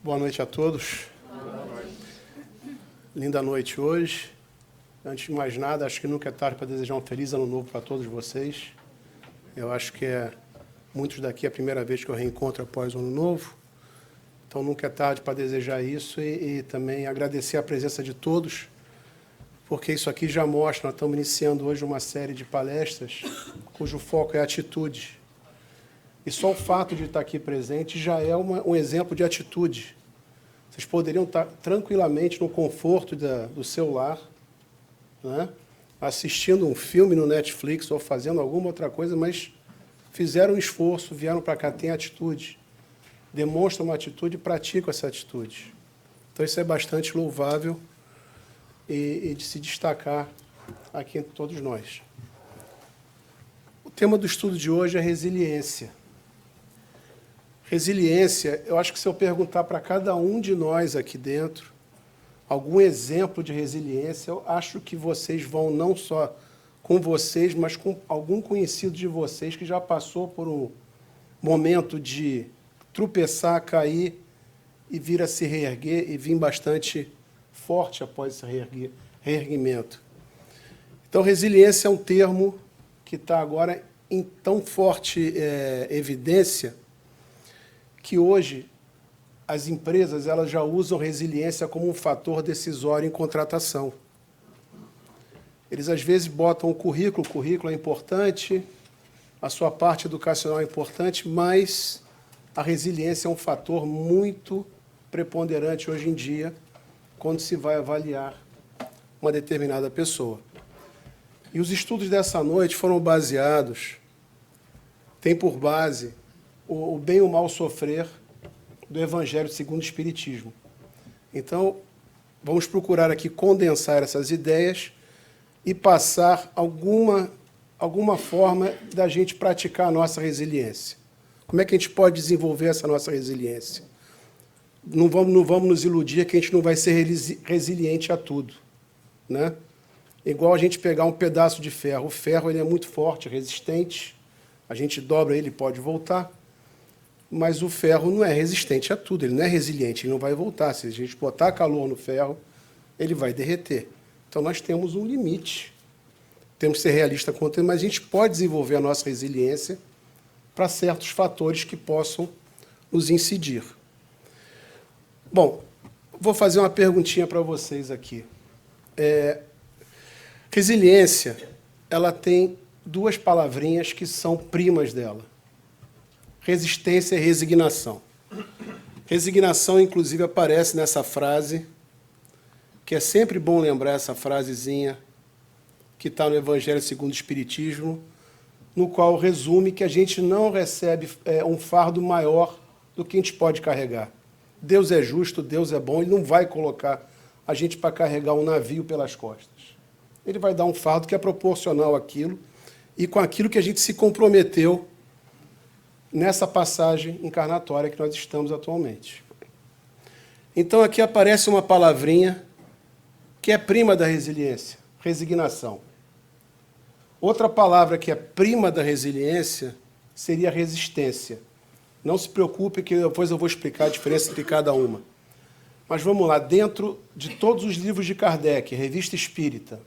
Boa noite a todos. Linda noite hoje. Antes de mais nada, acho que nunca é tarde para desejar um feliz ano novo para todos vocês. Eu acho que muitos daqui é a primeira vez que eu reencontro após o ano novo. Então nunca é tarde para desejar isso e também agradecer a presença de todos, porque isso aqui já mostra, nós estamos iniciando hoje uma série de palestras cujo foco é a atitude. E só o fato de estar aqui presente já é um exemplo de atitude. Vocês poderiam estar tranquilamente no conforto do seu lar, né, assistindo um filme no Netflix ou fazendo alguma outra coisa, mas fizeram um esforço, vieram para cá, têm atitude, demonstram uma atitude e praticam essa atitude. Então, isso é bastante louvável e de se destacar aqui entre todos nós. O tema do estudo de hoje é resiliência. Resiliência, eu acho que se eu perguntar para cada um de nós aqui dentro algum exemplo de resiliência, eu acho que vocês vão, não só com vocês, mas com algum conhecido de vocês que já passou por um momento de tropeçar, cair e vir a se reerguer e vir bastante forte após esse reerguimento. Então, resiliência é um termo que está agora em tão forte evidência que hoje as empresas elas já usam resiliência como um fator decisório em contratação. Eles, às vezes, botam o currículo é importante, a sua parte educacional é importante, mas a resiliência é um fator muito preponderante hoje em dia quando se vai avaliar uma determinada pessoa. E os estudos dessa noite foram baseados, tem por base o bem e o mal sofrer do Evangelho segundo o Espiritismo. Então, vamos procurar aqui condensar essas ideias e passar alguma forma da gente praticar a nossa resiliência. Como é que a gente pode desenvolver essa nossa resiliência? Não vamos nos iludir que a gente não vai ser resiliente a tudo, né? Igual a gente pegar um pedaço de ferro. O ferro ele é muito forte, resistente, a gente dobra ele e pode voltar, mas o ferro não é resistente a tudo, ele não é resiliente, ele não vai voltar. Se a gente botar calor no ferro, ele vai derreter. Então, nós temos um limite, temos que ser realistas quanto a isso, mas a gente pode desenvolver a nossa resiliência para certos fatores que possam nos incidir. Bom, vou fazer uma perguntinha para vocês aqui. Resiliência, ela tem duas palavrinhas que são primas dela. Resistência e resignação. Resignação, inclusive, aparece nessa frase, que é sempre bom lembrar essa frasezinha que está no Evangelho segundo o Espiritismo, no qual resume que a gente não recebe um fardo maior do que a gente pode carregar. Deus é justo, Deus é bom, Ele não vai colocar a gente para carregar um navio pelas costas. Ele vai dar um fardo que é proporcional àquilo e com aquilo que a gente se comprometeu nessa passagem encarnatória que nós estamos atualmente. Então, aqui aparece uma palavrinha que é prima da resiliência, resignação. Outra palavra que é prima da resiliência seria resistência. Não se preocupe, que depois eu vou explicar a diferença entre cada uma. Mas vamos lá, dentro de todos os livros de Kardec, Revista Espírita,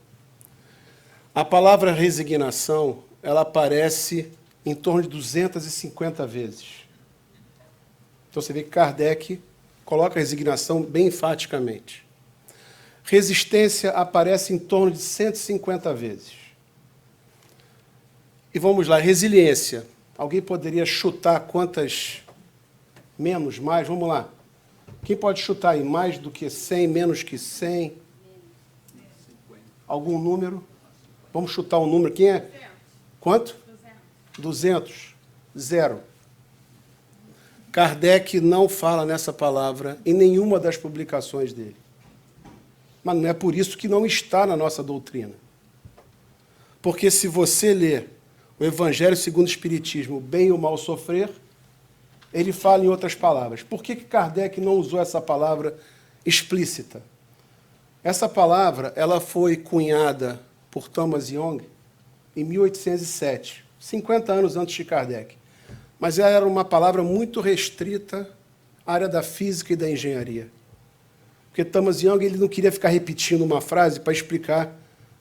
a palavra resignação, ela aparece em torno de 250 vezes. Então, você vê que Kardec coloca a resignação bem enfaticamente. Resistência aparece em torno de 150 vezes. E vamos lá, resiliência. Alguém poderia chutar quantas? Menos, mais? Vamos lá. Quem pode chutar aí? Mais do que 100, menos que 100? Algum número? Vamos chutar um número. Quem é? Quanto? 200. Zero. Kardec não fala nessa palavra em nenhuma das publicações dele. Mas não é por isso que não está na nossa doutrina. Porque se você ler o Evangelho segundo o Espiritismo, o bem e o mal sofrer, ele fala em outras palavras. Por que Kardec não usou essa palavra explícita? Essa palavra ela foi cunhada por Thomas Young em 1807, 50 anos antes de Kardec. Mas ela era uma palavra muito restrita área da física e da engenharia. Porque Thomas Young ele não queria ficar repetindo uma frase para explicar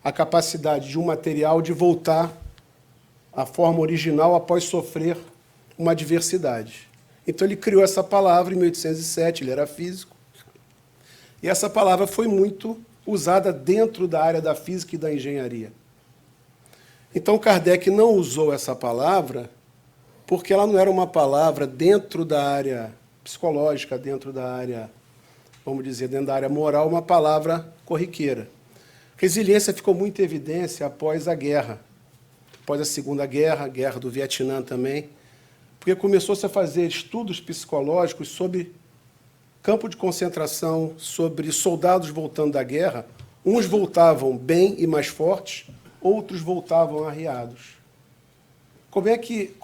a capacidade de um material de voltar à forma original após sofrer uma adversidade. Então, ele criou essa palavra em 1807, ele era físico, e essa palavra foi muito usada dentro da área da física e da engenharia. Então, Kardec não usou essa palavra porque ela não era uma palavra dentro da área psicológica, dentro da área, vamos dizer, dentro da área moral, uma palavra corriqueira. Resiliência ficou muito em evidência após a guerra, após a Segunda Guerra, a Guerra do Vietnã também, porque começou-se a fazer estudos psicológicos sobre campo de concentração, sobre soldados voltando da guerra. Uns voltavam bem e mais fortes, outros voltavam arriados. Como é que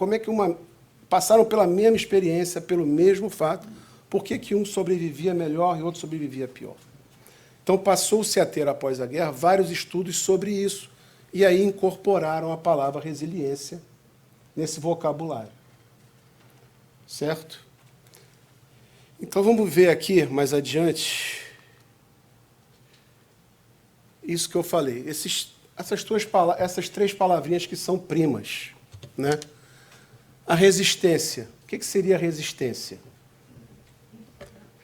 passaram pela mesma experiência, pelo mesmo fato, por que um sobrevivia melhor e outro sobrevivia pior? Então, passou-se a ter, após a guerra, vários estudos sobre isso, e aí incorporaram a palavra resiliência nesse vocabulário. Certo? Então, vamos ver aqui, mais adiante, isso que eu falei. Essas três palavrinhas que são primas. Né? A resistência. O que seria resistência?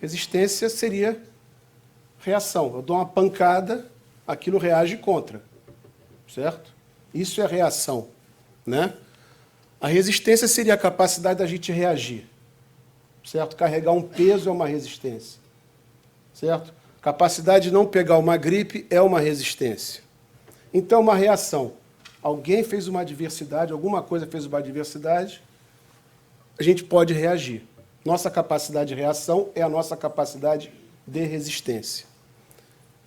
Resistência seria reação. Eu dou uma pancada, aquilo reage contra. Certo? Isso é reação. Né? A resistência seria a capacidade da gente reagir. Certo? Carregar um peso é uma resistência. Certo? Capacidade de não pegar uma gripe é uma resistência. Então, uma reação. Alguém fez uma adversidade, alguma coisa fez uma adversidade, a gente pode reagir. Nossa capacidade de reação é a nossa capacidade de resistência.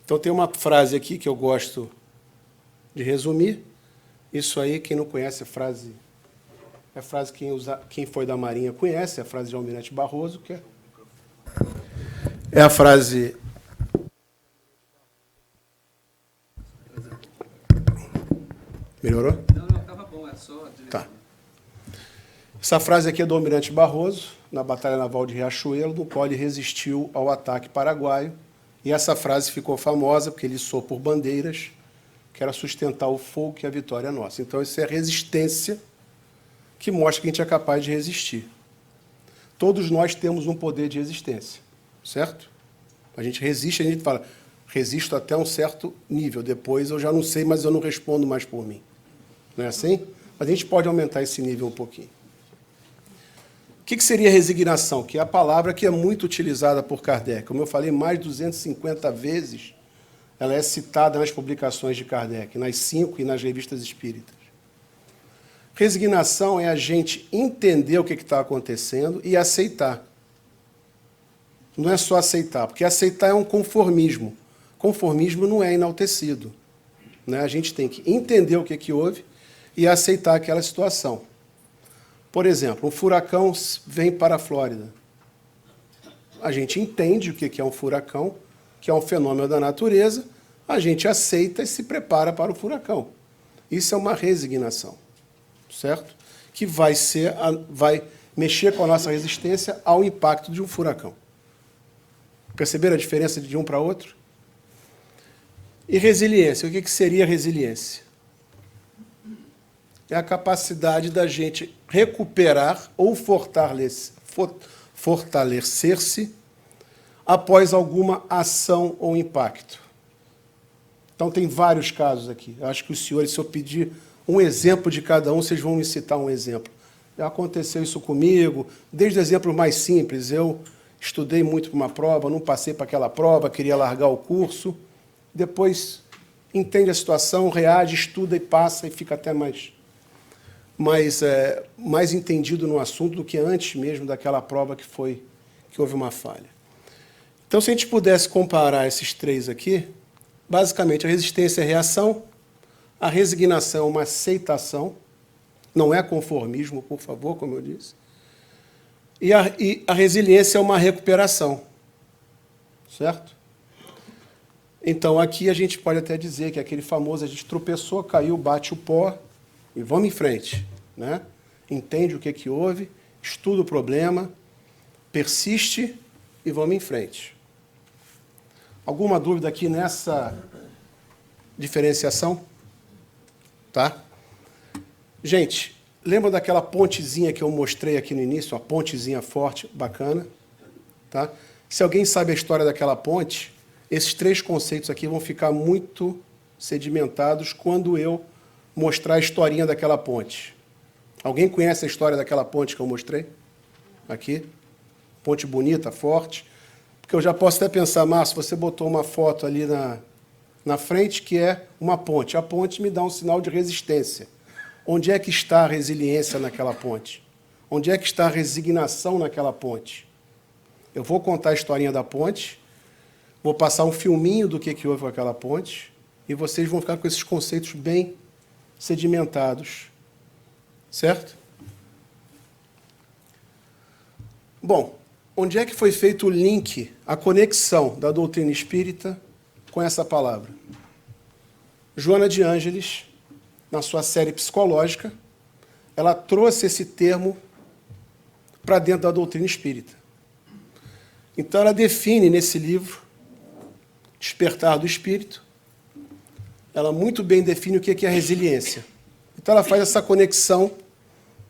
Então, tem uma frase aqui que eu gosto de resumir. Isso aí, quem não conhece a frase quem foi da Marinha conhece, a frase de Almirante Barroso, que é a frase... Melhorou? Não, estava bom, é só... Tá. Essa frase aqui é do Almirante Barroso, na Batalha Naval de Riachuelo, no qual ele resistiu ao ataque paraguaio, e essa frase ficou famosa porque ele içou por bandeiras, que era sustentar o fogo, que a vitória é nossa. Então, isso é resistência, que mostra que a gente é capaz de resistir. Todos nós temos um poder de resistência, certo? A gente resiste, a gente fala, resisto até um certo nível, depois eu já não sei, mas eu não respondo mais por mim. Não é assim? Mas a gente pode aumentar esse nível um pouquinho. O que seria resignação? Que é a palavra que é muito utilizada por Kardec. Como eu falei, mais de 250 vezes ela é citada nas publicações de Kardec, nas 5 e nas revistas espíritas. Resignação é a gente entender o que está acontecendo e aceitar. Não é só aceitar, porque aceitar é um conformismo. Conformismo não é enaltecido. Né? A gente tem que entender o que houve e aceitar aquela situação. Por exemplo, um furacão vem para a Flórida. A gente entende o que é um furacão, que é um fenômeno da natureza, a gente aceita e se prepara para o furacão. Isso é uma resignação. Certo? Que vai mexer com a nossa resistência ao impacto de um furacão. Perceberam a diferença de um para outro? E resiliência. O que seria resiliência? É a capacidade da gente recuperar ou fortalecer-se após alguma ação ou impacto. Então, tem vários casos aqui. Eu acho que os senhores, se eu pedir um exemplo de cada um, vocês vão me citar um exemplo. Já aconteceu isso comigo, desde o exemplo mais simples. Eu estudei muito para uma prova, não passei para aquela prova, queria largar o curso. Depois entende a situação, reage, estuda e passa, e fica até mais entendido no assunto do que antes mesmo daquela prova que houve uma falha. Então, se a gente pudesse comparar esses três aqui, basicamente, a resistência é a reação, a resignação é uma aceitação, não é conformismo, por favor, como eu disse, e a resiliência é uma recuperação, certo? Então, aqui a gente pode até dizer que aquele famoso, a gente tropeçou, caiu, bate o pó, e vamos em frente. Né? Entende o que houve, estuda o problema, persiste e vamos em frente. Alguma dúvida aqui nessa diferenciação? Tá? Gente, lembra daquela pontezinha que eu mostrei aqui no início? Uma pontezinha forte, bacana. Tá? Se alguém sabe a história daquela ponte, esses 3 conceitos aqui vão ficar muito sedimentados quando eu mostrar a historinha daquela ponte. Alguém conhece a história daquela ponte que eu mostrei? Aqui. Ponte bonita, forte. Porque eu já posso até pensar, Márcio, você botou uma foto ali na frente que é uma ponte. A ponte me dá um sinal de resistência. Onde é que está a resiliência naquela ponte? Onde é que está a resignação naquela ponte? Eu vou contar a historinha da ponte, vou passar um filminho do que houve com aquela ponte, e vocês vão ficar com esses conceitos bem sedimentados. Certo? Bom, onde é que foi feito o link, a conexão da doutrina espírita com essa palavra? Joana de Ângeles, na sua série psicológica, ela trouxe esse termo para dentro da doutrina espírita. Então, ela define nesse livro, Despertar do Espírito, ela muito bem define o que é resiliência. Então, ela faz essa conexão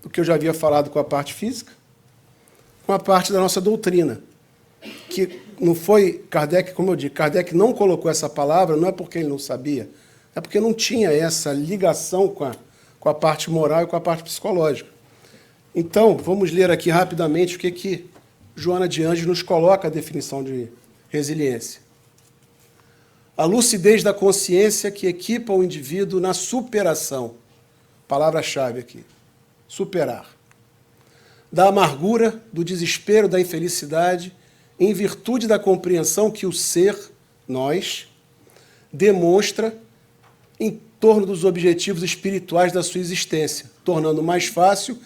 do que eu já havia falado com a parte física, com a parte da nossa doutrina, que não foi Kardec, como eu digo, Kardec não colocou essa palavra, não é porque ele não sabia, é porque não tinha essa ligação com a parte moral e com a parte psicológica. Então, vamos ler aqui rapidamente o que Joana de Ângeles nos coloca a definição de resiliência. A lucidez da consciência que equipa o indivíduo na superação, palavra-chave aqui, superar, da amargura, do desespero, da infelicidade, em virtude da compreensão que o ser, nós, demonstra em torno dos objetivos espirituais da sua existência, tornando mais fácil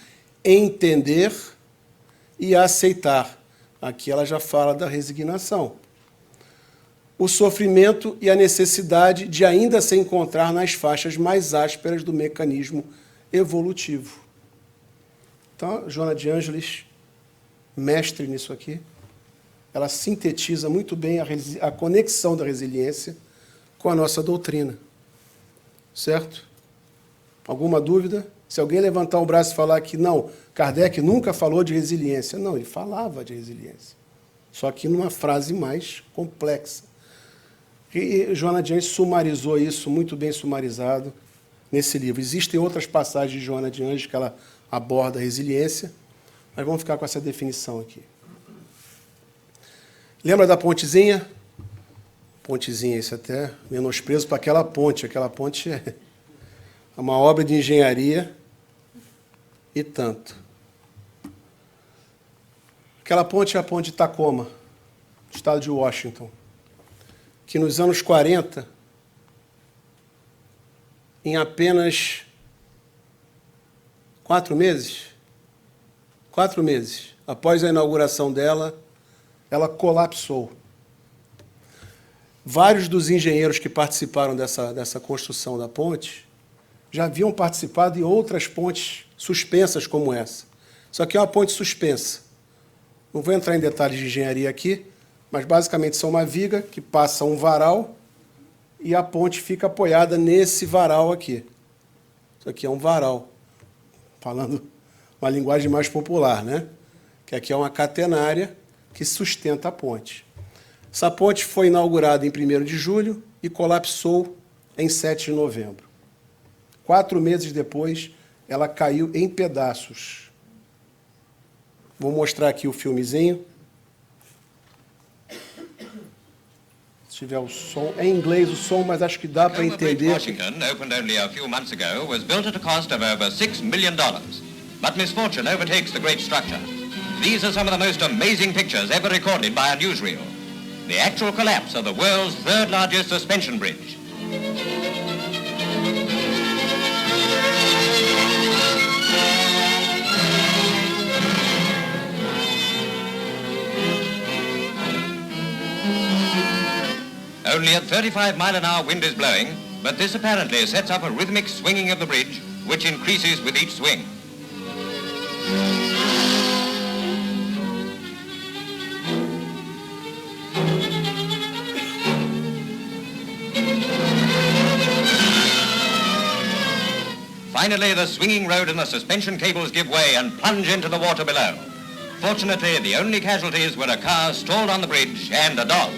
entender e aceitar. Aqui ela já fala da resignação. O sofrimento e a necessidade de ainda se encontrar nas faixas mais ásperas do mecanismo evolutivo. Então, Joana de Ângeles, mestre nisso aqui, ela sintetiza muito bem a conexão da resiliência com a nossa doutrina. Certo? Alguma dúvida? Se alguém levantar o braço e falar que não, Kardec nunca falou de resiliência. Não, ele falava de resiliência. Só que numa frase mais complexa. E Joana de Ângeles sumarizou isso, muito bem sumarizado, nesse livro. Existem outras passagens de Joana de Ângeles que ela aborda a resiliência, mas vamos ficar com essa definição aqui. Lembra da pontezinha? Pontezinha, isso até menosprezo para aquela ponte. Aquela ponte é uma obra de engenharia e tanto. Aquela ponte é a ponte de Tacoma, do estado de Washington, que nos anos 40, em apenas 4 meses, após a inauguração dela, ela colapsou. Vários dos engenheiros que participaram dessa construção da ponte já haviam participado em outras pontes suspensas como essa. Só que é uma ponte suspensa. Não vou entrar em detalhes de engenharia aqui, mas basicamente são uma viga que passa um varal e a ponte fica apoiada nesse varal aqui. Isso aqui é um varal, falando uma linguagem mais popular, né? Que aqui é uma catenária que sustenta a ponte. Essa ponte foi inaugurada em 1º de julho e colapsou em 7 de novembro. 4 meses depois, ela caiu em pedaços. Vou mostrar aqui o filmezinho. Se tiver o som, é em inglês o som, mas acho que dá para entender. Washington, opened only a few months ago, was built at a cost of over $6 million. But misfortune overtakes the great structure. These are some of the most amazing pictures ever recorded by a newsreel. The actual collapse of the world's 3rd largest suspension bridge. Only at 35-mile-an-hour wind is blowing, but this apparently sets up a rhythmic swinging of the bridge, which increases with each swing. Finally, the swinging road and the suspension cables give way and plunge into the water below. Fortunately, the only casualties were a car stalled on the bridge and a dog.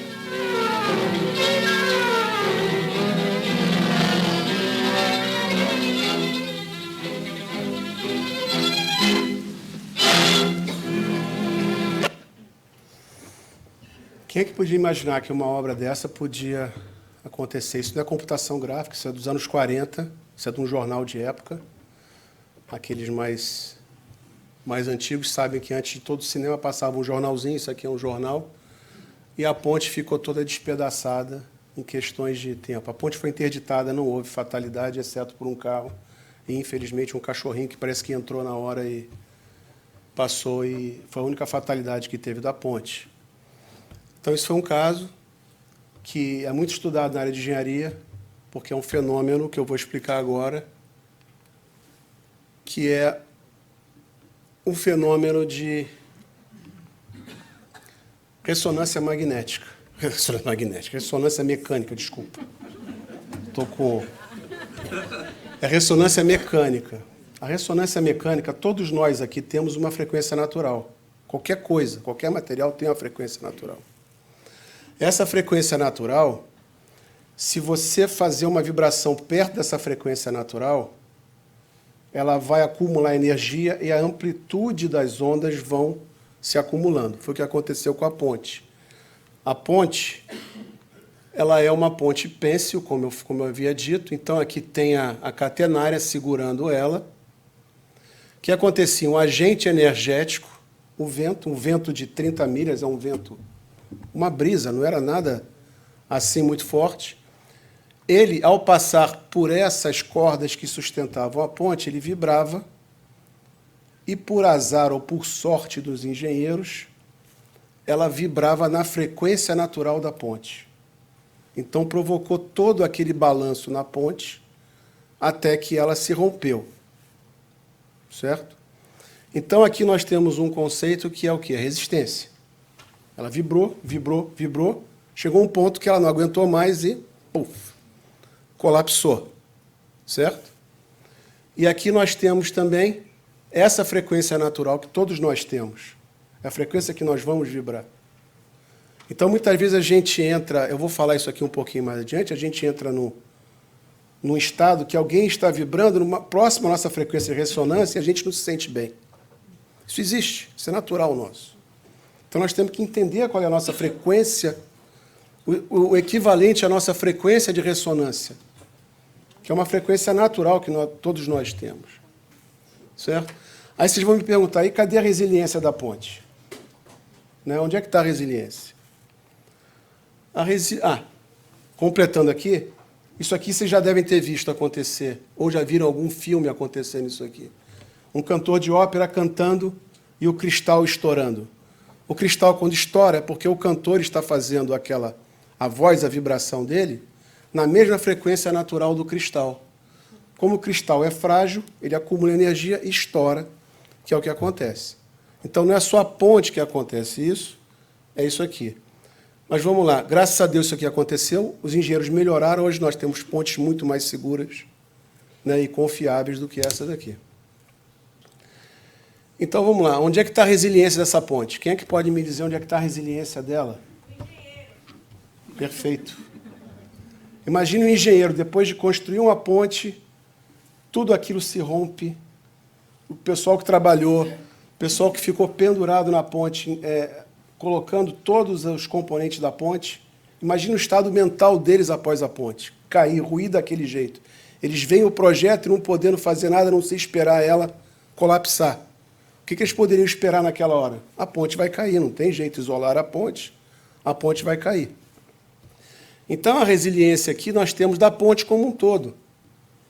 Quem é que podia imaginar que uma obra dessa podia acontecer? Isso não é computação gráfica, isso é dos anos 40, isso é de um jornal de época. Aqueles mais antigos sabem que antes de todo o cinema passava um jornalzinho, isso aqui é um jornal, e a ponte ficou toda despedaçada em questões de tempo. A ponte foi interditada, não houve fatalidade, exceto por um carro, e infelizmente um cachorrinho que parece que entrou na hora e passou, e foi a única fatalidade que teve da ponte. Então, isso foi um caso que é muito estudado na área de engenharia, porque é um fenômeno que eu vou explicar agora, que é um fenômeno de ressonância magnética. Ressonância mecânica, desculpa. Estou com... É ressonância mecânica. A ressonância mecânica, todos nós aqui temos uma frequência natural. Qualquer coisa, qualquer material tem uma frequência natural. Essa frequência natural, se você fazer uma vibração perto dessa frequência natural, ela vai acumular energia e a amplitude das ondas vão se acumulando. Foi o que aconteceu com a ponte. A ponte, ela é uma ponte pêncil, como eu havia dito, então aqui tem a catenária segurando ela. O que acontecia? Um agente energético, o vento, um vento de 30 milhas, é um vento... uma brisa, não era nada assim muito forte. Ele, ao passar por essas cordas que sustentavam a ponte, ele vibrava e, por azar ou por sorte dos engenheiros, ela vibrava na frequência natural da ponte. Então, provocou todo aquele balanço na ponte até que ela se rompeu. Certo? Então, aqui nós temos um conceito que é o quê? A resistência. Ela vibrou, vibrou, vibrou, chegou um ponto que ela não aguentou mais e, puf, colapsou, certo? E aqui nós temos também essa frequência natural que todos nós temos, é a frequência que nós vamos vibrar. Então, muitas vezes a gente entra, eu vou falar isso aqui um pouquinho mais adiante, a gente entra num estado que alguém está vibrando próximo à nossa frequência de ressonância e a gente não se sente bem. Isso existe, isso é natural nosso. Então, nós temos que entender qual é a nossa frequência, o equivalente à nossa frequência de ressonância, que é uma frequência natural que todos nós temos. Certo? Aí vocês vão me perguntar, e cadê a resiliência da ponte? Né? Onde é que está a resiliência? Completando aqui, isso aqui vocês já devem ter visto acontecer, ou já viram algum filme acontecendo isso aqui. Um cantor de ópera cantando e o cristal estourando. O cristal, quando estoura, é porque o cantor está fazendo a voz, a vibração dele, na mesma frequência natural do cristal. Como o cristal é frágil, ele acumula energia e estoura, que é o que acontece. Então, não é só a ponte que acontece isso, é isso aqui. Mas vamos lá, graças a Deus isso aqui aconteceu, os engenheiros melhoraram, hoje nós temos pontes muito mais seguras, né, e confiáveis do que essa daqui. Então, vamos lá. Onde é que está a resiliência dessa ponte? Quem é que pode me dizer onde é que está a resiliência dela? Perfeito. Imagine um engenheiro, depois de construir uma ponte, tudo aquilo se rompe, o pessoal que trabalhou, o pessoal que ficou pendurado na ponte, colocando todos os componentes da ponte, imagine o estado mental deles após a ponte, cair, ruir daquele jeito. Eles veem o projeto e não podendo fazer nada, não se esperar ela colapsar. O que eles poderiam esperar naquela hora? A ponte vai cair, não tem jeito de isolar a ponte vai cair. Então, a resiliência aqui nós temos da ponte como um todo.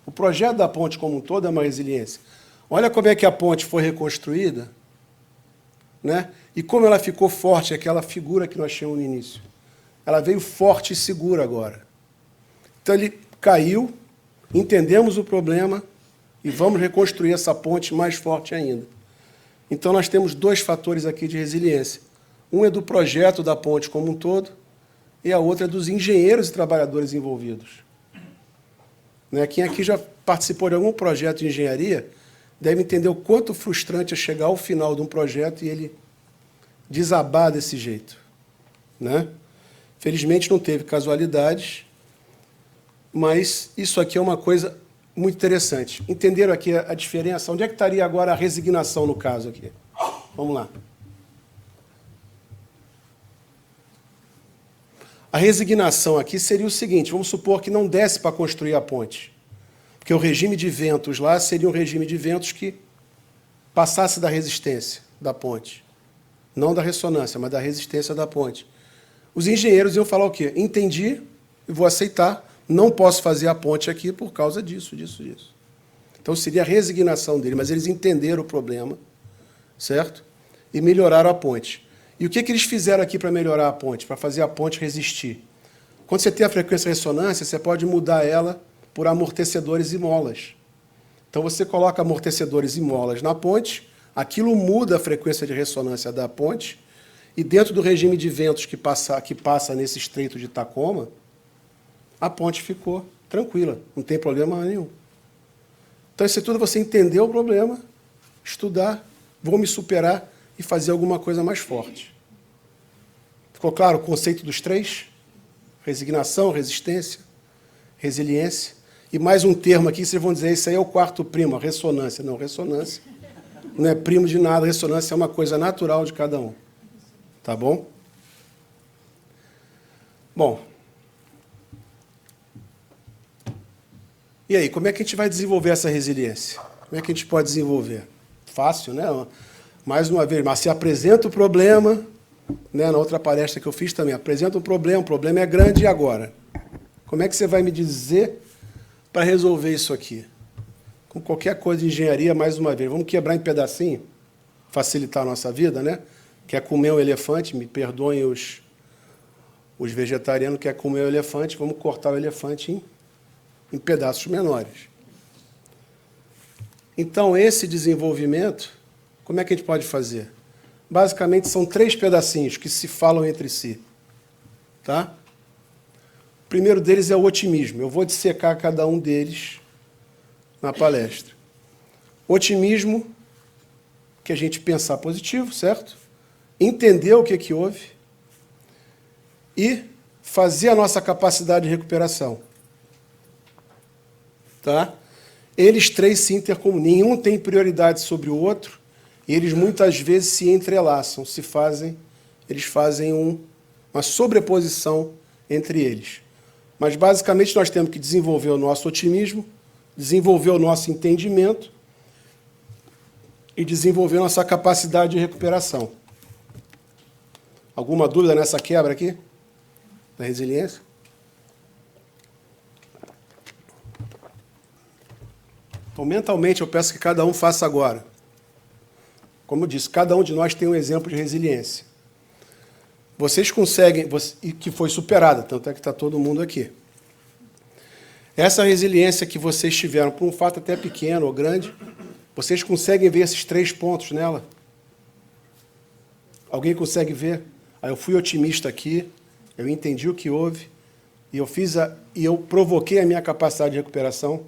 O projeto da ponte como um todo é uma resiliência. Olha como é que a ponte foi reconstruída, né? E como ela ficou forte, aquela figura que nós tínhamos no início. Ela veio forte e segura agora. Então, ele caiu, entendemos o problema e vamos reconstruir essa ponte mais forte ainda. Então, nós temos dois fatores aqui de resiliência. Um é do projeto da ponte como um todo e a outra é dos engenheiros e trabalhadores envolvidos. Né? Quem aqui já participou de algum projeto de engenharia deve entender o quanto frustrante é chegar ao final de um projeto e ele desabar desse jeito. Né? Felizmente não teve casualidades, mas isso aqui é uma coisa muito interessante. Entenderam aqui a diferença? Onde é que estaria agora a resignação no caso aqui? Vamos lá. A resignação aqui seria o seguinte, vamos supor que não desse para construir a ponte, porque o regime de ventos lá seria um regime de ventos que passasse da resistência da ponte, não da ressonância, mas da resistência da ponte. Os engenheiros iam falar o quê? Entendi e vou aceitar, não posso fazer a ponte aqui por causa disso. Então seria a resignação dele, mas eles entenderam o problema, certo? E melhoraram a ponte. E o que eles fizeram aqui para melhorar a ponte, para fazer a ponte resistir? Quando você tem a frequência de ressonância, você pode mudar ela por amortecedores e molas. Então você coloca amortecedores e molas na ponte, aquilo muda a frequência de ressonância da ponte, e dentro do regime de ventos que passa nesse estreito de Tacoma, a ponte ficou tranquila, não tem problema nenhum. Então isso é tudo você entender o problema, estudar, vou me superar e fazer alguma coisa mais forte. Ficou claro o conceito dos três? Resignação, resistência, resiliência. E mais um termo aqui, vocês vão dizer, isso aí é o quarto primo, a ressonância. Não, ressonância não é primo de nada, ressonância é uma coisa natural de cada um. Tá bom? Bom. E aí, como é que a gente vai desenvolver essa resiliência? Como é que a gente pode desenvolver? Fácil, né? Mais uma vez, mas se apresenta o problema, né, na outra palestra que eu fiz também, apresenta o problema é grande e agora? Como é que você vai me dizer para resolver isso aqui? Com qualquer coisa de engenharia, mais uma vez, vamos quebrar em pedacinho, facilitar a nossa vida, né? Quer comer um elefante, me perdoem os vegetarianos, quer comer o elefante, vamos cortar o elefante em pedaços menores. Então, esse desenvolvimento, como é que a gente pode fazer? Basicamente, são 3 pedacinhos que se falam entre si. Tá? O primeiro deles é o otimismo. Eu vou dissecar cada um deles na palestra. Otimismo, que a gente pensar positivo, certo? Entender o que houve e fazer a nossa capacidade de recuperação. Tá? Eles 3 se intercomunicam, nenhum tem prioridade sobre o outro, e eles muitas vezes se entrelaçam, eles fazem uma sobreposição entre eles. Mas, basicamente, nós temos que desenvolver o nosso otimismo, desenvolver o nosso entendimento e desenvolver a nossa capacidade de recuperação. Alguma dúvida nessa quebra aqui? Da resiliência? Então, mentalmente, eu peço que cada um faça agora. Como eu disse, cada um de nós tem um exemplo de resiliência. Vocês conseguem, e que foi superada, tanto é que está todo mundo aqui. Essa resiliência que vocês tiveram, por um fato até pequeno ou grande, vocês conseguem ver esses 3 pontos nela? Alguém consegue ver? Eu fui otimista aqui, eu entendi o que houve, e eu provoquei a minha capacidade de recuperação.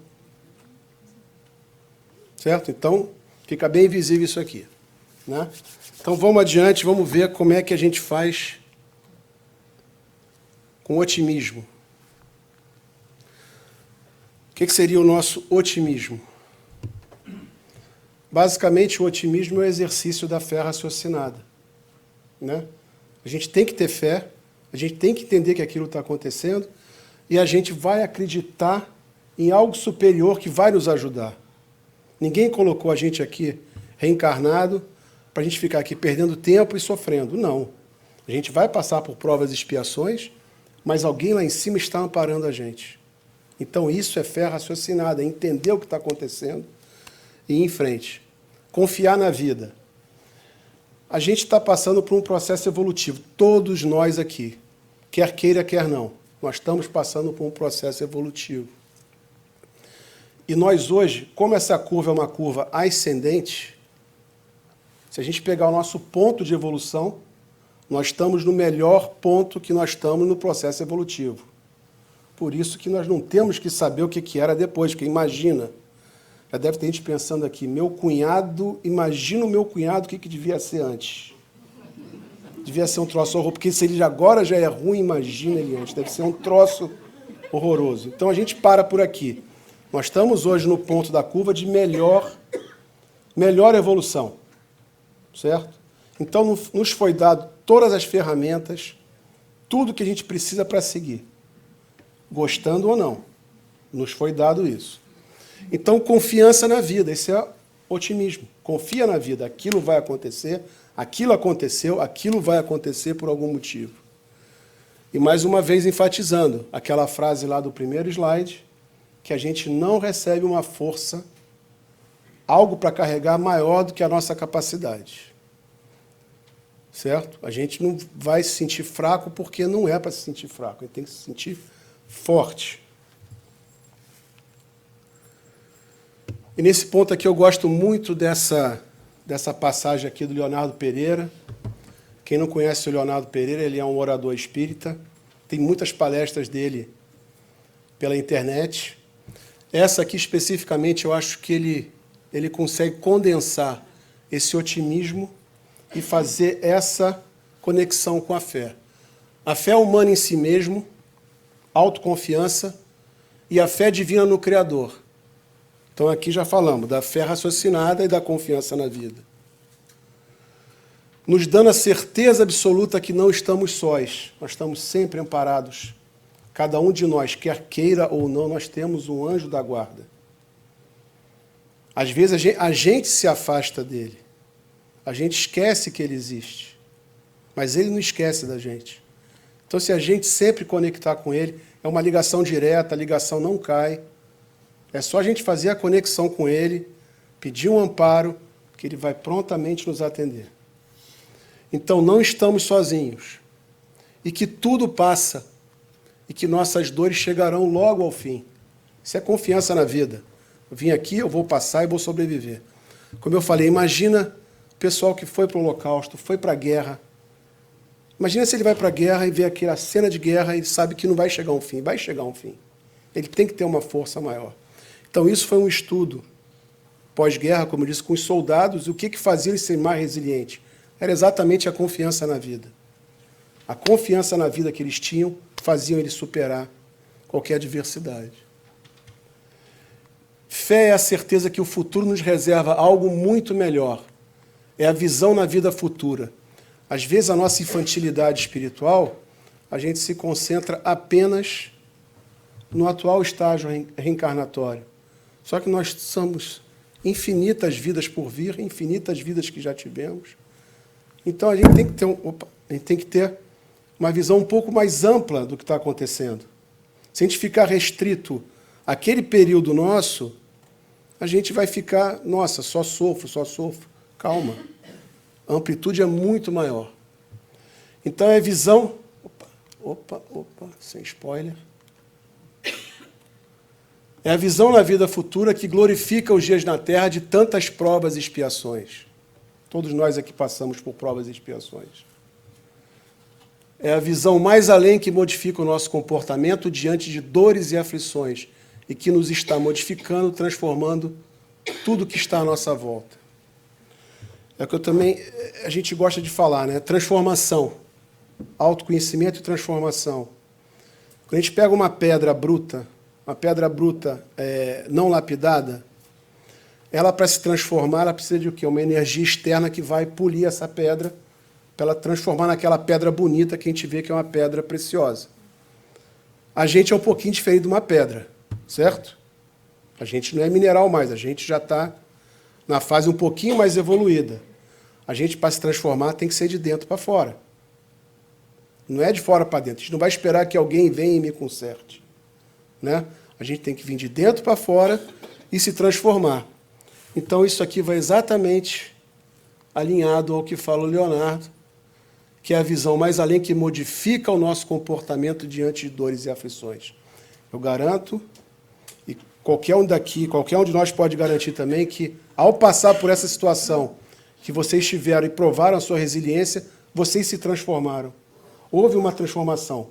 Certo? Então, fica bem visível isso aqui. Né? Então, vamos adiante, vamos ver como é que a gente faz com otimismo. O que seria o nosso otimismo? Basicamente, o otimismo é o exercício da fé raciocinada. Né? A gente tem que ter fé, a gente tem que entender que aquilo está acontecendo, e a gente vai acreditar em algo superior que vai nos ajudar. Ninguém colocou a gente aqui reencarnado para a gente ficar aqui perdendo tempo e sofrendo. Não. A gente vai passar por provas e expiações, mas alguém lá em cima está amparando a gente. Então, isso é fé raciocinada, é entender o que está acontecendo e ir em frente. Confiar na vida. A gente está passando por um processo evolutivo, todos nós aqui, quer queira, quer não. Nós estamos passando por um processo evolutivo. E nós hoje, como essa curva é uma curva ascendente, se a gente pegar o nosso ponto de evolução, nós estamos no melhor ponto que nós estamos no processo evolutivo. Por isso que nós não temos que saber o que era depois, porque imagina, já deve ter gente pensando aqui, meu cunhado, imagina o meu cunhado, o que devia ser antes. Devia ser um troço horroroso, porque se ele agora já é ruim, imagina ele antes, deve ser um troço horroroso. Então a gente para por aqui. Nós estamos hoje no ponto da curva de melhor evolução, certo? Então nos foi dado todas as ferramentas, tudo que a gente precisa para seguir, gostando ou não, nos foi dado isso. Então confiança na vida, esse é otimismo, confia na vida, aquilo vai acontecer, aquilo aconteceu, aquilo vai acontecer por algum motivo. E mais uma vez enfatizando aquela frase lá do primeiro slide, que a gente não recebe uma força, algo para carregar maior do que a nossa capacidade. Certo? A gente não vai se sentir fraco porque não é para se sentir fraco, a gente tem que se sentir forte. E nesse ponto aqui eu gosto muito dessa passagem aqui do Leonardo Pereira. Quem não conhece o Leonardo Pereira, ele é um orador espírita, tem muitas palestras dele pela internet. Essa aqui, especificamente, eu acho que ele consegue condensar esse otimismo e fazer essa conexão com a fé. A fé humana em si mesmo, autoconfiança, e a fé divina no Criador. Então, aqui já falamos da fé raciocinada e da confiança na vida. Nos dando a certeza absoluta que não estamos sós, nós estamos sempre amparados. Cada um de nós, quer queira ou não, nós temos um anjo da guarda. Às vezes a gente se afasta dele. A gente esquece que ele existe. Mas ele não esquece da gente. Então, se a gente sempre conectar com ele, é uma ligação direta, a ligação não cai. É só a gente fazer a conexão com ele, pedir um amparo, que ele vai prontamente nos atender. Então, não estamos sozinhos. E que tudo passa. E que nossas dores chegarão logo ao fim. Isso é confiança na vida. Eu vim aqui, eu vou passar e vou sobreviver. Como eu falei, imagina o pessoal que foi para o Holocausto, foi para a guerra. Imagina se ele vai para a guerra e vê aquela cena de guerra e sabe que não vai chegar um fim. Vai chegar um fim. Ele tem que ter uma força maior. Então, isso foi um estudo pós-guerra, como eu disse, com os soldados. O que fazia eles serem mais resilientes? Era exatamente a confiança na vida. A confiança na vida que eles tinham faziam eles superar qualquer adversidade. Fé é a certeza que o futuro nos reserva algo muito melhor. É a visão na vida futura. Às vezes, a nossa infantilidade espiritual, a gente se concentra apenas no atual estágio reencarnatório. Só que nós somos infinitas vidas por vir, infinitas vidas que já tivemos. Então, a gente tem que ter uma visão um pouco mais ampla do que está acontecendo. Se a gente ficar restrito àquele período nosso, a gente vai ficar, nossa, só sofro. Calma. A amplitude é muito maior. Então, é visão... Opa, sem spoiler. É a visão na vida futura que glorifica os dias na Terra de tantas provas e expiações. Todos nós aqui passamos por provas e expiações. É a visão mais além que modifica o nosso comportamento diante de dores e aflições e que nos está modificando, transformando tudo que está à nossa volta. É o que a gente gosta de falar, né? Transformação, autoconhecimento e transformação. Quando a gente pega uma pedra bruta não lapidada, ela, para se transformar, ela precisa de o quê? Uma energia externa que vai polir essa pedra para ela transformar naquela pedra bonita que a gente vê que é uma pedra preciosa. A gente é um pouquinho diferente de uma pedra, certo? A gente não é mineral mais, a gente já está na fase um pouquinho mais evoluída. A gente, para se transformar, tem que ser de dentro para fora. Não é de fora para dentro. A gente não vai esperar que alguém venha e me conserte. Né? A gente tem que vir de dentro para fora e se transformar. Então, isso aqui vai exatamente alinhado ao que fala o Leonardo, que é a visão mais além que modifica o nosso comportamento diante de dores e aflições. Eu garanto, e qualquer um de nós pode garantir também, que ao passar por essa situação que vocês tiveram e provaram a sua resiliência, vocês se transformaram. Houve uma transformação.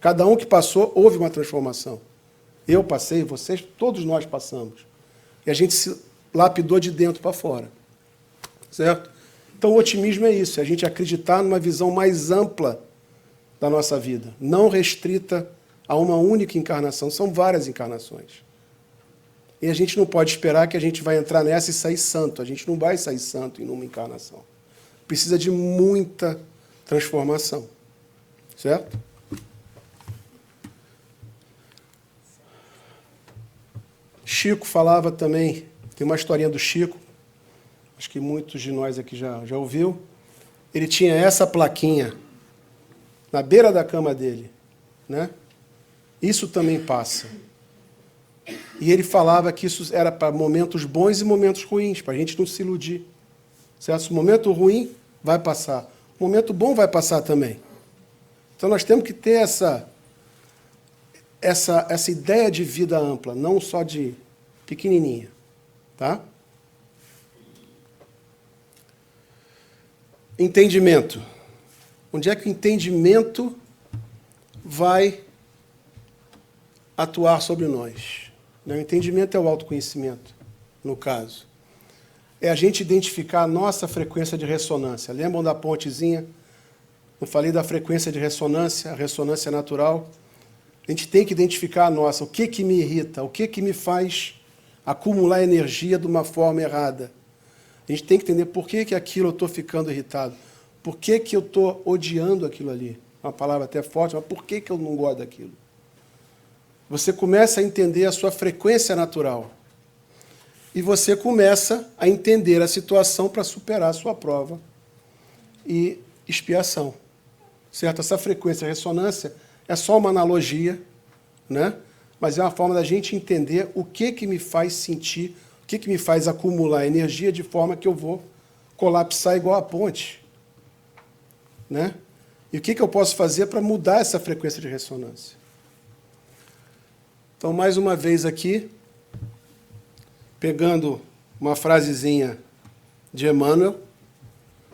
Cada um que passou, houve uma transformação. Eu passei, vocês, todos nós passamos. E a gente se lapidou de dentro para fora. Certo? Então, o otimismo é isso, é a gente acreditar numa visão mais ampla da nossa vida, não restrita a uma única encarnação, são várias encarnações. E a gente não pode esperar que a gente vai entrar nessa e sair santo, a gente não vai sair santo em uma encarnação. Precisa de muita transformação. Certo? Chico falava também, tem uma historinha do Chico, acho que muitos de nós aqui já ouviu. Ele tinha essa plaquinha na beira da cama dele, né? Isso também passa. E ele falava que isso era para momentos bons e momentos ruins, para a gente não se iludir. Certo? O momento ruim vai passar. O momento bom vai passar também. Então nós temos que ter essa ideia de vida ampla, não só de pequenininha. Tá? Entendimento. Onde é que o entendimento vai atuar sobre nós? O entendimento é o autoconhecimento, no caso. É a gente identificar a nossa frequência de ressonância. Lembram da pontezinha? Eu falei da frequência de ressonância, a ressonância natural. A gente tem que identificar a nossa. O que me irrita? O que me faz acumular energia de uma forma errada? A gente tem que entender por que aquilo eu estou ficando irritado. Por que eu estou odiando aquilo ali? Uma palavra até forte, mas por que eu não gosto daquilo? Você começa a entender a sua frequência natural. E você começa a entender a situação para superar a sua prova e expiação. Certo? Essa frequência, ressonância, é só uma analogia, né? Mas é uma forma da gente entender o que me faz sentir, o que me faz acumular energia de forma que eu vou colapsar igual a ponte. Né? E o que eu posso fazer para mudar essa frequência de ressonância? Então, mais uma vez aqui, pegando uma frasezinha de Emmanuel,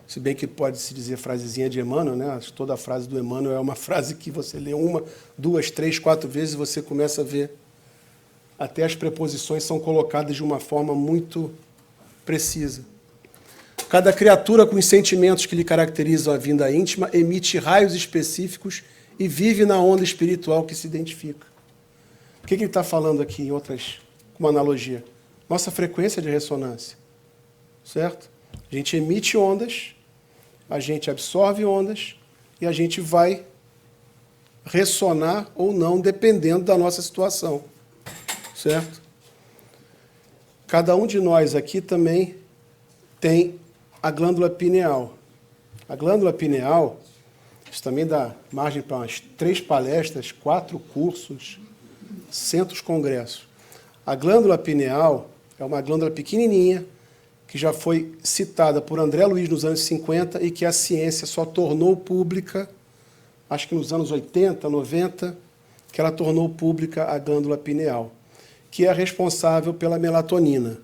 se bem que pode-se dizer frasezinha de Emmanuel, né? Toda a frase do Emmanuel é uma frase que você lê 1, 2, 3, 4 vezes e você começa a ver. Até as preposições são colocadas de uma forma muito precisa. Cada criatura com os sentimentos que lhe caracterizam a vinda íntima emite raios específicos e vive na onda espiritual que se identifica. O que ele está falando aqui, com uma analogia? Nossa frequência de ressonância. Certo? A gente emite ondas, a gente absorve ondas e a gente vai ressonar ou não, dependendo da nossa situação. Certo? Cada um de nós aqui também tem a glândula pineal. A glândula pineal, isso também dá margem para umas 3 palestras, 4 cursos, centos congressos. A glândula pineal é uma glândula pequenininha, que já foi citada por André Luiz nos anos 50 e que a ciência só tornou pública, acho que nos anos 80, 90, que ela tornou pública a glândula pineal, que é responsável pela melatonina.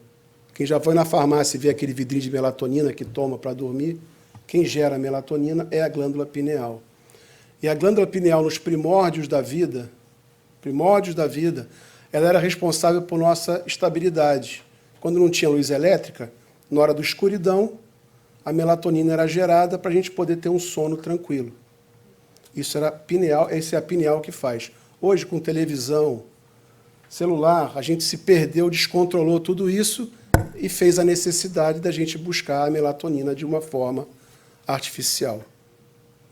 Quem já foi na farmácia e vê aquele vidrinho de melatonina que toma para dormir, quem gera a melatonina é a glândula pineal. E a glândula pineal, nos primórdios da vida, ela era responsável por nossa estabilidade. Quando não tinha luz elétrica, na hora da escuridão, a melatonina era gerada para a gente poder ter um sono tranquilo. Isso era pineal, esse é a pineal que faz. Hoje, com televisão, celular, a gente se perdeu, descontrolou tudo isso e fez a necessidade da gente buscar a melatonina de uma forma artificial.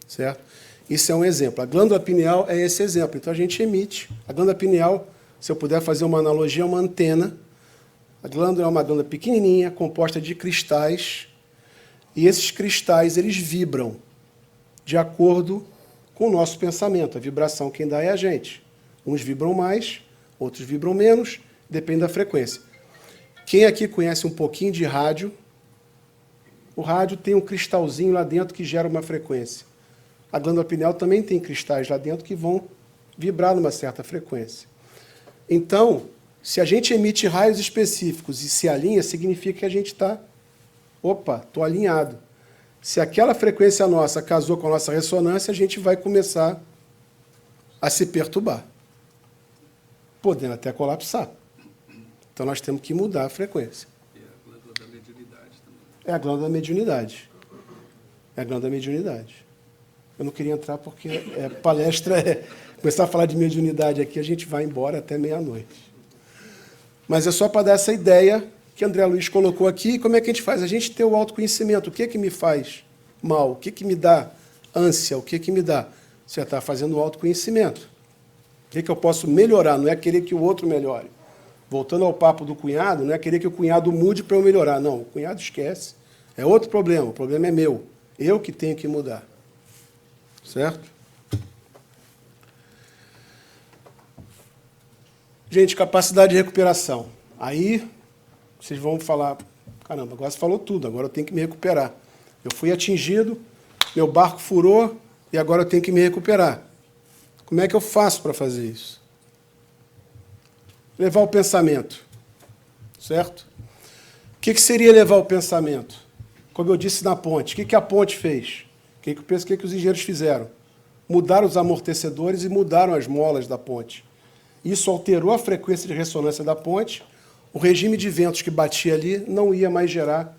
Certo? Isso é um exemplo. A glândula pineal é esse exemplo. Então, a gente emite. A glândula pineal, se eu puder fazer uma analogia, é uma antena. A glândula é uma glândula pequenininha, composta de cristais, e esses cristais eles vibram de acordo com o nosso pensamento. A vibração quem dá é a gente. Uns vibram mais, outros vibram menos, depende da frequência. Quem aqui conhece um pouquinho de rádio, o rádio tem um cristalzinho lá dentro que gera uma frequência. A glândula pineal também tem cristais lá dentro que vão vibrar numa certa frequência. Então, se a gente emite raios específicos e se alinha, significa que a gente está, estou alinhado. Se aquela frequência nossa casou com a nossa ressonância, a gente vai começar a se perturbar, podendo até colapsar. Então, nós temos que mudar a frequência. E a glândula da mediunidade também. É a glândula da mediunidade. É a glândula da mediunidade. Eu não queria entrar porque começar a falar de mediunidade aqui, a gente vai embora até meia-noite. Mas é só para dar essa ideia que André Luiz colocou aqui. Como é que a gente faz? A gente ter o autoconhecimento. O que é que me faz mal? O que é que me dá ânsia? O que é que me dá? Você está fazendo o autoconhecimento. O que é que eu posso melhorar? Não é querer que o outro melhore. Voltando ao papo do cunhado, não é querer que o cunhado mude para eu melhorar. Não, o cunhado esquece. É outro problema. O problema é meu. Eu que tenho que mudar. Certo? Gente, capacidade de recuperação. Aí, vocês vão falar, caramba, agora você falou tudo, agora eu tenho que me recuperar. Eu fui atingido, meu barco furou e agora eu tenho que me recuperar. Como é que eu faço para fazer isso? Levar o pensamento. Certo? O que seria levar o pensamento? Como eu disse na ponte, o que a ponte fez? O que os engenheiros fizeram? Mudaram os amortecedores e mudaram as molas da ponte. Isso alterou a frequência de ressonância da ponte. O regime de ventos que batia ali não ia mais gerar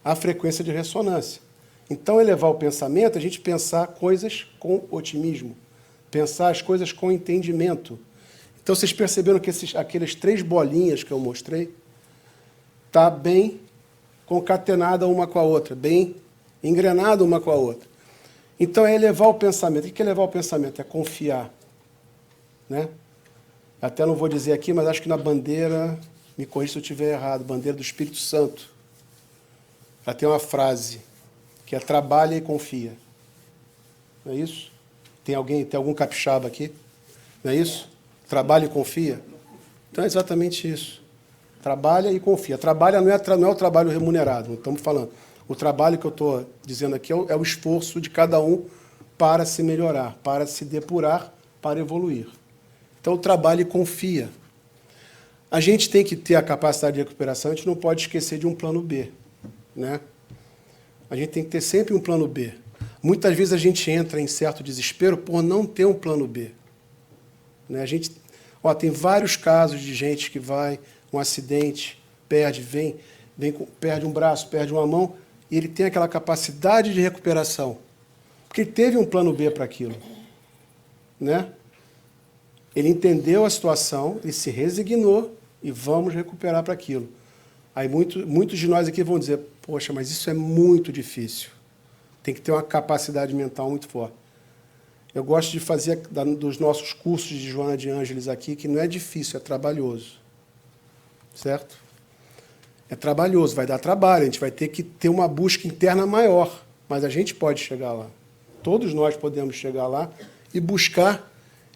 a frequência de ressonância. Então, elevar o pensamento, a gente pensar coisas com otimismo, pensar as coisas com entendimento. Então, vocês perceberam que aqueles 3 bolinhas que eu mostrei está bem concatenada uma com a outra, bem engrenada uma com a outra. Então, é elevar o pensamento. O que é elevar o pensamento? É confiar. Né? Até não vou dizer aqui, mas acho que na bandeira, me corrija se eu estiver errado, bandeira do Espírito Santo, ela tem uma frase, que é trabalha e confia. Não é isso? Tem algum capixaba aqui? Não é isso? Trabalha e confia? Então é exatamente isso. Trabalha e confia. Trabalha não é o trabalho remunerado, não estamos falando. O trabalho que eu estou dizendo aqui é o esforço de cada um para se melhorar, para se depurar, para evoluir. Então, trabalha e confia. A gente tem que ter a capacidade de recuperação, a gente não pode esquecer de um plano B. Né? A gente tem que ter sempre um plano B. Muitas vezes a gente entra em certo desespero por não ter um plano B. Né? Tem vários casos de gente que vai, um acidente, perde um braço, perde uma mão, e ele tem aquela capacidade de recuperação. Porque ele teve um plano B para aquilo. Né? Ele entendeu a situação, ele se resignou e vamos recuperar para aquilo. Aí muitos de nós aqui vão dizer, poxa, mas isso é muito difícil. Tem que ter uma capacidade mental muito forte. Eu gosto de fazer dos nossos cursos de Joana de Ângeles aqui, que não é difícil, é trabalhoso. Certo? É trabalhoso, vai dar trabalho, a gente vai ter que ter uma busca interna maior, mas a gente pode chegar lá. Todos nós podemos chegar lá e buscar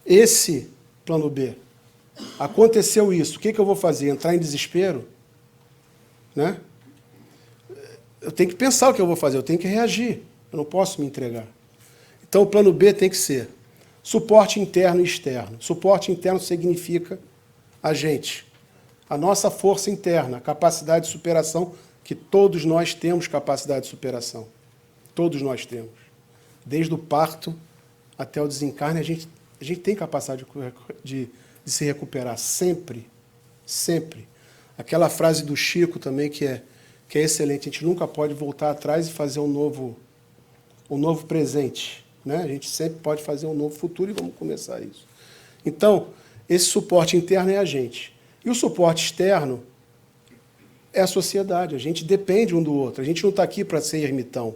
esse plano B. Aconteceu isso, o que eu vou fazer? Entrar em desespero? Né? Eu tenho que pensar o que eu vou fazer, eu tenho que reagir, eu não posso me entregar. Então, o plano B tem que ser suporte interno e externo. Suporte interno significa a gente, a nossa força interna, a capacidade de superação, que todos nós temos capacidade de superação. Todos nós temos. Desde o parto até o desencarne, a gente tem capacidade de se recuperar sempre, sempre. Aquela frase do Chico também que é excelente, a gente nunca pode voltar atrás e fazer um novo presente. Né? A gente sempre pode fazer um novo futuro e vamos começar isso. Então, esse suporte interno é a gente. E o suporte externo é a sociedade. A gente depende um do outro. A gente não está aqui para ser ermitão.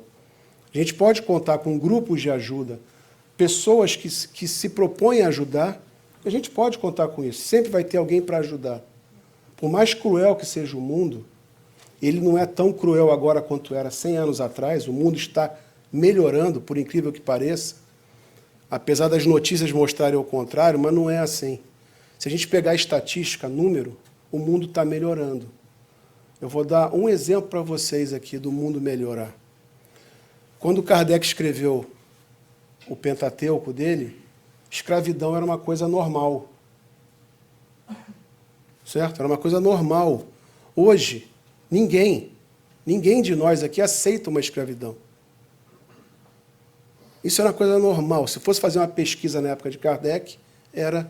A gente pode contar com grupos de ajuda, pessoas que se propõem a ajudar, a gente pode contar com isso. Sempre vai ter alguém para ajudar. Por mais cruel que seja o mundo, ele não é tão cruel agora quanto era 100 anos atrás. O mundo está melhorando, por incrível que pareça, apesar das notícias mostrarem o contrário, mas não é assim. Se a gente pegar a estatística, número, o mundo está melhorando. Eu vou dar um exemplo para vocês aqui do mundo melhorar. Quando Kardec escreveu o Pentateuco dele, escravidão era uma coisa normal. Certo? Era uma coisa normal. Hoje, ninguém de nós aqui aceita uma escravidão. Isso era uma coisa normal. Se fosse fazer uma pesquisa na época de Kardec, era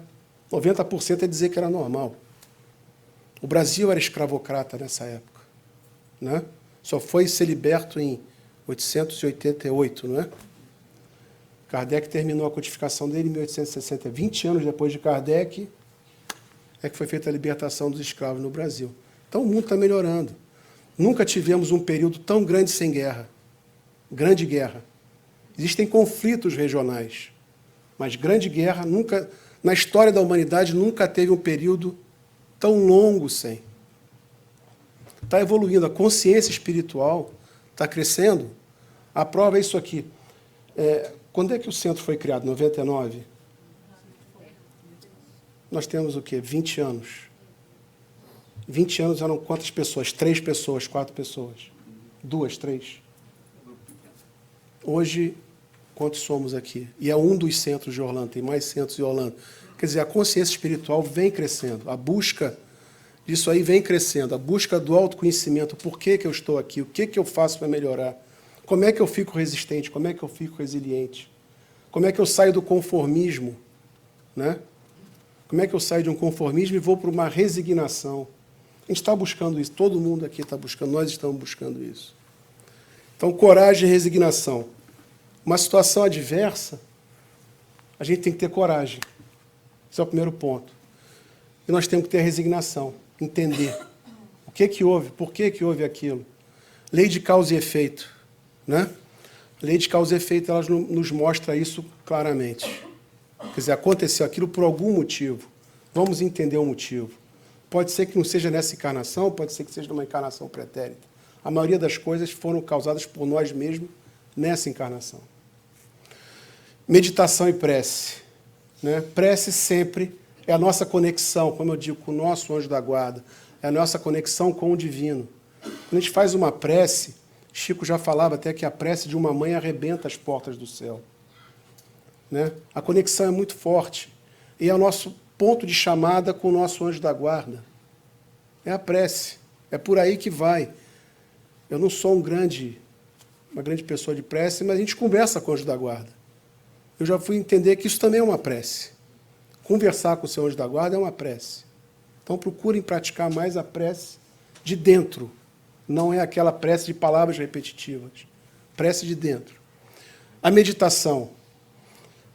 90% é dizer que era normal. O Brasil era escravocrata nessa época, né? Só foi ser liberto em 888, não é? Kardec terminou a codificação dele em 1860. 20 anos depois de Kardec é que foi feita a libertação dos escravos no Brasil. Então o mundo está melhorando. Nunca tivemos um período tão grande sem guerra. Grande guerra. Existem conflitos regionais, mas grande guerra nunca, na história da humanidade, nunca teve um período tão longo sem. Está evoluindo, a consciência espiritual está crescendo. A prova é isso aqui. Quando é que o centro foi criado? 99? Nós temos o quê? 20 anos. 20 anos eram quantas pessoas? 3 pessoas, 4 pessoas? 2, 3. Hoje, quantos somos aqui? E é um dos centros de Orlando, tem mais centros em Orlando. Quer dizer, a consciência espiritual vem crescendo, a busca disso aí vem crescendo, a busca do autoconhecimento, por que eu estou aqui, o que eu faço para melhorar, como é que eu fico resistente, como é que eu fico resiliente, como é que eu saio do conformismo, né? Como é que eu saio de um conformismo e vou para uma resignação. A gente está buscando isso, todo mundo aqui está buscando, nós estamos buscando isso. Então, coragem e resignação. Uma situação adversa, a gente tem que ter coragem. Esse é o primeiro ponto. E nós temos que ter resignação, entender o que houve, por que houve aquilo. Lei de causa e efeito, né? A lei de causa e efeito, ela nos mostra isso claramente. Quer dizer, aconteceu aquilo por algum motivo. Vamos entender o motivo. Pode ser que não seja nessa encarnação, pode ser que seja numa encarnação pretérita. A maioria das coisas foram causadas por nós mesmos nessa encarnação. Meditação e prece, né? Prece sempre é a nossa conexão, como eu digo, com o nosso anjo da guarda, é a nossa conexão com o divino. Quando a gente faz uma prece, Chico já falava até que a prece de uma mãe arrebenta as portas do céu, né? A conexão é muito forte e é o nosso ponto de chamada com o nosso anjo da guarda. É a prece, é por aí que vai. Eu não sou uma grande pessoa de prece, mas a gente conversa com o anjo da guarda. Eu já fui entender que isso também é uma prece. Conversar com o seu anjo da guarda é uma prece. Então procurem praticar mais a prece de dentro. Não é aquela prece de palavras repetitivas. Prece de dentro. A meditação.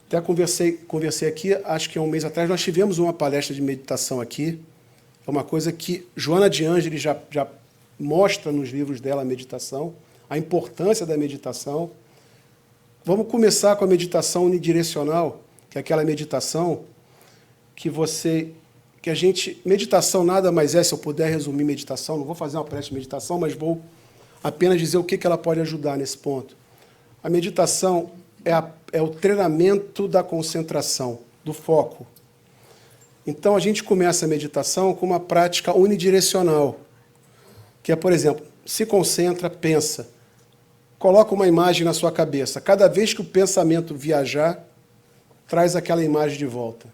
Até conversei aqui, acho que há um mês atrás, nós tivemos uma palestra de meditação aqui. É uma coisa que Joana de Ângeles já mostra nos livros dela a meditação, a importância da meditação. Vamos começar com a meditação unidirecional, que é aquela meditação meditação nada mais é, se eu puder resumir meditação, não vou fazer uma prece de meditação, mas vou apenas dizer o que ela pode ajudar nesse ponto. A meditação é o treinamento da concentração, do foco. Então, a gente começa a meditação com uma prática unidirecional, que é, por exemplo, se concentra, pensa, coloca uma imagem na sua cabeça. Cada vez que o pensamento viajar, traz aquela imagem de volta.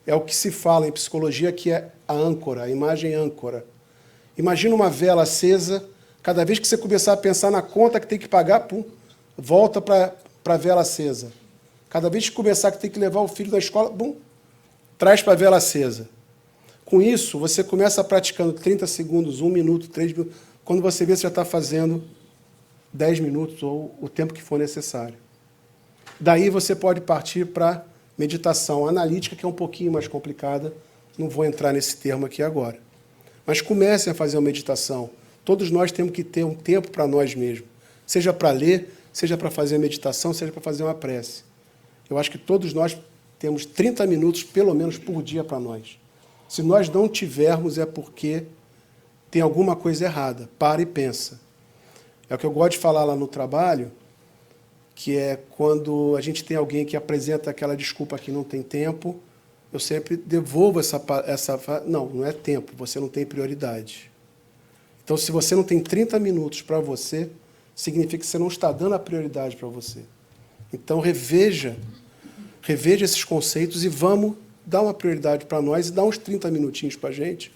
É o que se fala em psicologia, que é a âncora, a imagem âncora. Imagina uma vela acesa, cada vez que você começar a pensar na conta que tem que pagar, pum, volta para a vela acesa. Cada vez que começar que tem que levar o filho da escola, bum, traz para a vela acesa. Com isso, você começa praticando 30 segundos, 1 minuto, 3 minutos. Quando você vê, você já está fazendo 10 minutos ou o tempo que for necessário. Daí você pode partir para meditação analítica, que é um pouquinho mais complicada. Não vou entrar nesse termo aqui agora. Mas comecem a fazer uma meditação. Todos nós temos que ter um tempo para nós mesmos. Seja para ler, seja para fazer a meditação, seja para fazer uma prece. Eu acho que todos nós temos 30 minutos, pelo menos, por dia para nós. Se nós não tivermos, é porque tem alguma coisa errada. Para e pensa. É o que eu gosto de falar lá no trabalho, que é quando a gente tem alguém que apresenta aquela desculpa que não tem tempo, eu sempre devolvo essa não é tempo, você não tem prioridade. Então, se você não tem 30 minutos para você, significa que você não está dando a prioridade para você. Então, reveja esses conceitos e vamos dar uma prioridade para nós e dar uns 30 minutinhos para a gente.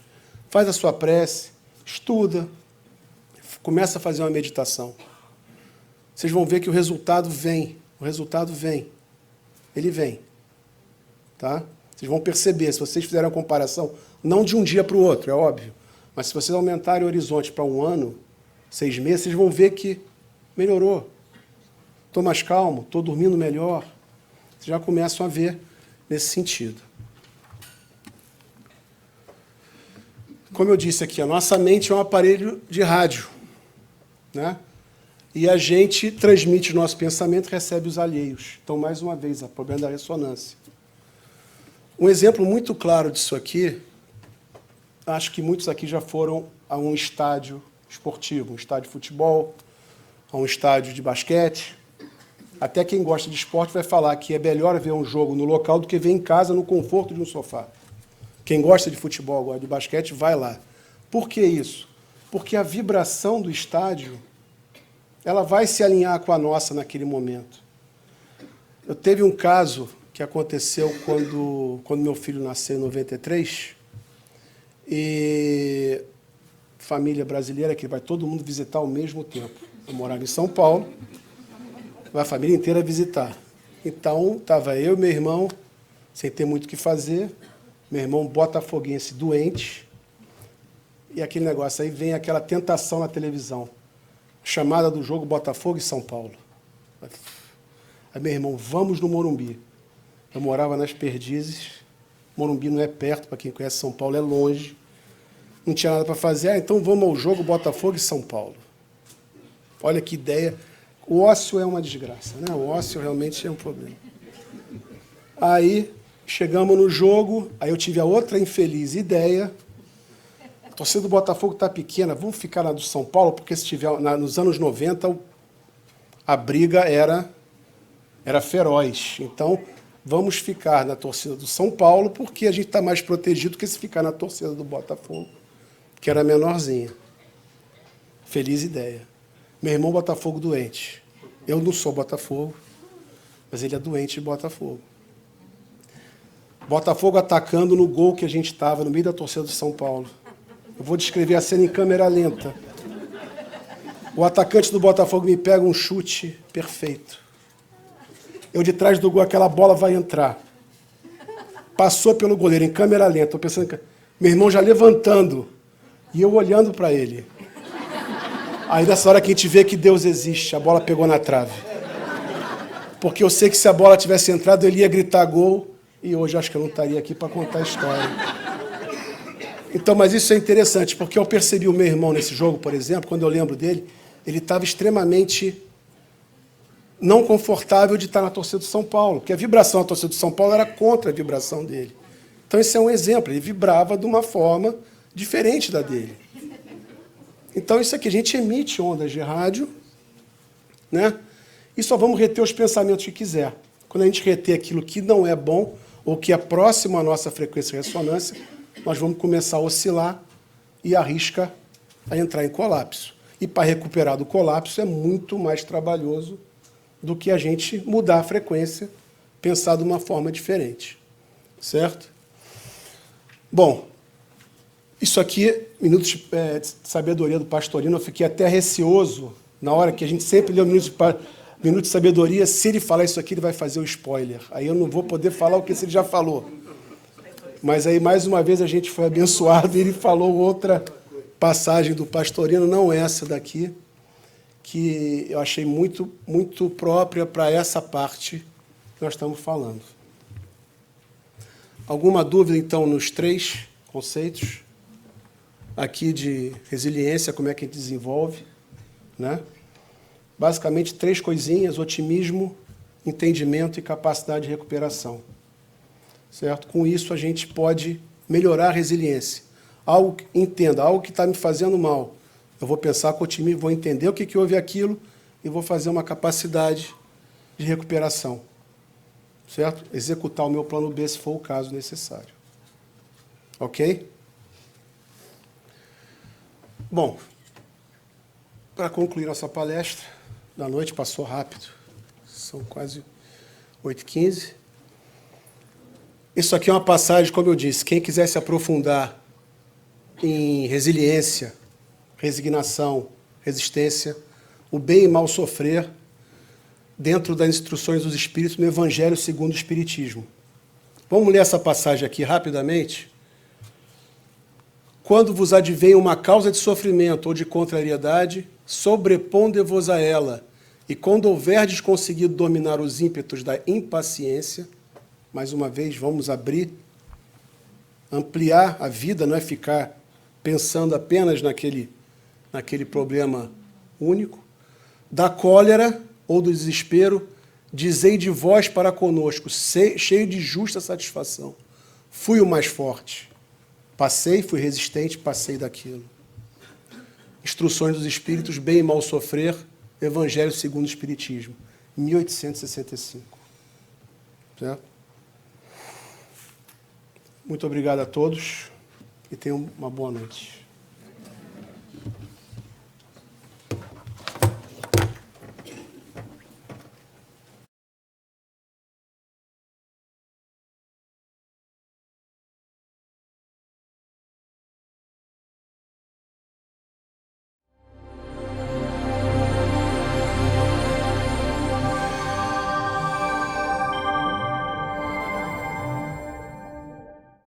Faz a sua prece, estuda, começa a fazer uma meditação. Vocês vão ver que o resultado vem. O resultado vem. Ele vem. tá? Vocês vão perceber, se vocês fizerem a comparação, não de um dia para o outro, é óbvio, mas se vocês aumentarem o horizonte para 1 ano, 6 meses, vocês vão ver que melhorou. Estou mais calmo, estou dormindo melhor. Vocês já começam a ver nesse sentido. Como eu disse aqui, a nossa mente é um aparelho de rádio, né? E a gente transmite o nosso pensamento e recebe os alheios. Então, mais uma vez, o problema da ressonância. Um exemplo muito claro disso aqui, acho que muitos aqui já foram a um estádio esportivo, um estádio de futebol, a um estádio de basquete. Até quem gosta de esporte vai falar que é melhor ver um jogo no local do que ver em casa no conforto de um sofá. Quem gosta de futebol, gosta de basquete, vai lá. Por que isso? Porque a vibração do estádio, ela vai se alinhar com a nossa naquele momento. Eu teve um caso que aconteceu quando meu filho nasceu em 93, e família brasileira que vai todo mundo visitar ao mesmo tempo. Eu morava em São Paulo, vai a família inteira visitar. Então, estava eu e meu irmão, sem ter muito o que fazer, meu irmão botafoguense doente, e aquele negócio, aí vem aquela tentação na televisão, chamada do jogo Botafogo e São Paulo. Aí meu irmão, vamos no Morumbi. Eu morava nas Perdizes, Morumbi não é perto, para quem conhece São Paulo é longe, não tinha nada para fazer, então vamos ao jogo Botafogo e São Paulo. Olha que ideia. O ócio é uma desgraça, né? O ócio realmente é um problema. Aí, chegamos no jogo, aí eu tive a outra infeliz ideia. A torcida do Botafogo está pequena, vamos ficar na do São Paulo, porque se tiver, nos anos 90 a briga era feroz. Então, vamos ficar na torcida do São Paulo, porque a gente está mais protegido que se ficar na torcida do Botafogo, que era menorzinha. Feliz ideia. Meu irmão Botafogo doente. Eu não sou Botafogo, mas ele é doente de Botafogo. Botafogo atacando no gol que a gente estava, no meio da torcida do São Paulo. Eu vou descrever a cena em câmera lenta. O atacante do Botafogo me pega um chute perfeito. Eu de trás do gol, aquela bola vai entrar. Passou pelo goleiro em câmera lenta. Estou pensando que meu irmão já levantando e eu olhando para ele. Aí nessa hora que a gente vê que Deus existe, a bola pegou na trave. Porque eu sei que se a bola tivesse entrado, ele ia gritar gol, e hoje acho que eu não estaria aqui para contar a história. Então, mas isso é interessante, porque eu percebi o meu irmão nesse jogo, por exemplo, quando eu lembro dele, ele estava extremamente não confortável de estar na torcida do São Paulo, porque a vibração da torcida do São Paulo era contra a vibração dele. Então, esse é um exemplo, ele vibrava de uma forma diferente da dele. Então, isso aqui, a gente emite ondas de rádio, né? E só vamos reter os pensamentos que quiser. Quando a gente reter aquilo que não é bom, ou que é próximo à nossa frequência de ressonância, nós vamos começar a oscilar e arrisca a entrar em colapso. E para recuperar do colapso é muito mais trabalhoso do que a gente mudar a frequência, pensar de uma forma diferente. Certo? Bom, isso aqui, minutos de sabedoria do Pastorino, eu fiquei até receoso na hora que a gente sempre lê o minuto de sabedoria, se ele falar isso aqui, ele vai fazer o spoiler. Aí eu não vou poder falar o que ele já falou. Mas aí, mais uma vez, a gente foi abençoado e ele falou outra passagem do Pastorino, não essa daqui, que eu achei muito, muito própria para essa parte que nós estamos falando. Alguma dúvida, então, nos 3 conceitos aqui de resiliência, como é que a gente desenvolve, né? Basicamente, 3 coisinhas: otimismo, entendimento e capacidade de recuperação. Certo? Com isso, a gente pode melhorar a resiliência. Entenda, algo que está me fazendo mal, eu vou pensar com otimismo, vou entender o que houve aquilo e vou fazer uma capacidade de recuperação. Certo? Executar o meu plano B, se for o caso necessário. Ok? Bom, para concluir nossa palestra da noite, passou rápido, são quase 8h15. Isso aqui é uma passagem, como eu disse, quem quiser se aprofundar em resiliência, resignação, resistência, o bem e mal sofrer, dentro das instruções dos Espíritos, no Evangelho segundo o Espiritismo. Vamos ler essa passagem aqui rapidamente. Quando vos advém uma causa de sofrimento ou de contrariedade, sobreponde-vos a ela, e quando houverdes conseguido dominar os ímpetos da impaciência, mais uma vez, vamos ampliar a vida, não é ficar pensando apenas naquele problema único, da cólera ou do desespero, dizei de vós para conosco, cheio de justa satisfação, fui o mais forte. Passei, fui resistente, passei daquilo. Instruções dos Espíritos, bem e mal sofrer, Evangelho segundo o Espiritismo, 1865. Certo? Muito obrigado a todos e tenham uma boa noite.